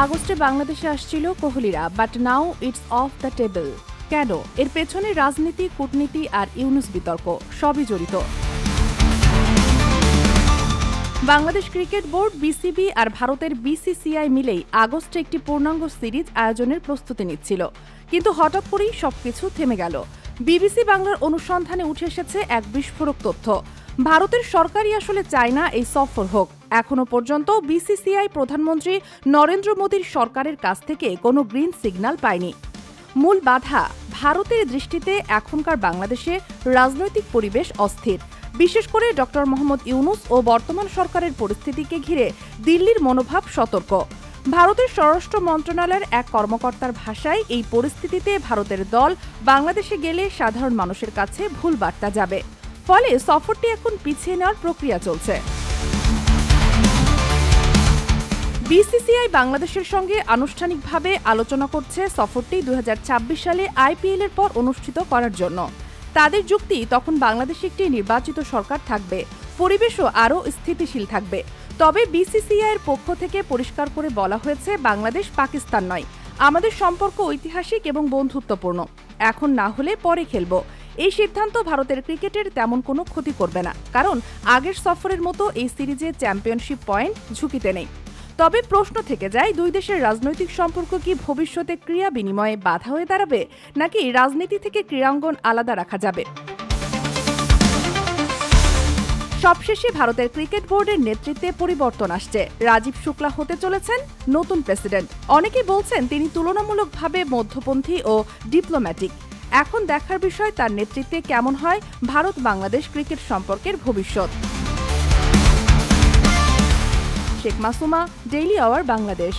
আগস্টে বাংলাদেশে আসছিল কোহলিরা, but now it's off the table. কেন? এর পেছনে রাজনীতি, কূটনীতি আর ইউনুস বিতর্ক সবই জড়িত। বাংলাদেশ ক্রিকেট বোর্ড, বিসিবি আর ভারতের বিসিসিআই মিলেই আগস্টে একটি পূর্ণাঙ্গ সিরিজ আয়োজনের প্রস্তুতি নিচ্ছিল, কিন্তু হঠাৎ করেই সবকিছু থেমে গেল। বিবিসি বাংলার অনুসন্ধানে উঠে এসেছে এক বিস্ফোরক তথ্য। ভারতের সরকারই আসলে চায় না এই সফর হোক। এখনো পর্যন্ত বিসিসিআই প্রধানমন্ত্রী নরেন্দ্র মোদীর সরকারের কাছ থেকে কোনো গ্রিন সিগন্যাল পায়নি। মূল বাধা, ভারতের দৃষ্টিতে এখনকার বাংলাদেশে রাজনৈতিক পরিবেশ অস্থির। বিশেষ করে ডক্টর মোহাম্মদ ইউনুস ও বর্তমান সরকারের পরিস্থিতিকে ঘিরে দিল্লির মনোভাব সতর্ক। ভারতের স্বরাষ্ট্র মন্ত্রণালয়ের এক কর্মকর্তার ভাষায়, এই পরিস্থিতিতে ভারতের দল বাংলাদেশে গেলে সাধারণ মানুষের কাছে ভুল বার্তা যাবে। ফলে সফরটি এখন পিছিয়ে নেওয়ার প্রক্রিয়া চলছে। বিসিসিআই বাংলাদেশের সঙ্গে আনুষ্ঠানিকভাবে আলোচনা করছে সফরটি 2026 সালে আইপিএল এর পর অনুষ্ঠিত করার জন্য। তাদের যুক্তি, তখন বাংলাদেশে একটি নির্বাচিত সরকার থাকবে, পরিবেশও আরও স্থিতিশীল থাকবে। তবে বিসিসিআই এর পক্ষ থেকে পরিষ্কার করে বলা হয়েছে, বাংলাদেশ পাকিস্তান নয়, আমাদের সম্পর্ক ঐতিহাসিক এবং বন্ধুত্বপূর্ণ। এখন না হলে পরে খেলব। এই সিদ্ধান্ত ভারতের ক্রিকেটের তেমন কোনো ক্ষতি করবে না, কারণ আগের সফরের মতো এই সিরিজে চ্যাম্পিয়নশিপ পয়েন্ট ঝুঁকিতে নেই। তবে প্রশ্ন থেকে যায়, দুই দেশের রাজনৈতিক সম্পর্ক কি ভবিষ্যতে ক্রীড়া বিনিময়ে বাধা হয়ে দাঁড়াবে, নাকি রাজনীতি থেকে ক্রীড়াঙ্গন আলাদা রাখা যাবে? সবশেষে ভারতের ক্রিকেট বোর্ডের নেতৃত্বে পরিবর্তন আসছে। রাজীব শুক্লা হতে চলেছেন নতুন প্রেসিডেন্ট। অনেকেই বলছেন তিনি তুলনামূলকভাবে মধ্যপন্থী ও ডিপ্লোম্যাটিক। এখন দেখার বিষয় তার নেতৃত্বে কেমন হয় ভারত বাংলাদেশ ক্রিকেট সম্পর্কের ভবিষ্যৎ। Sheikh Masuma, daily our, Bangladesh.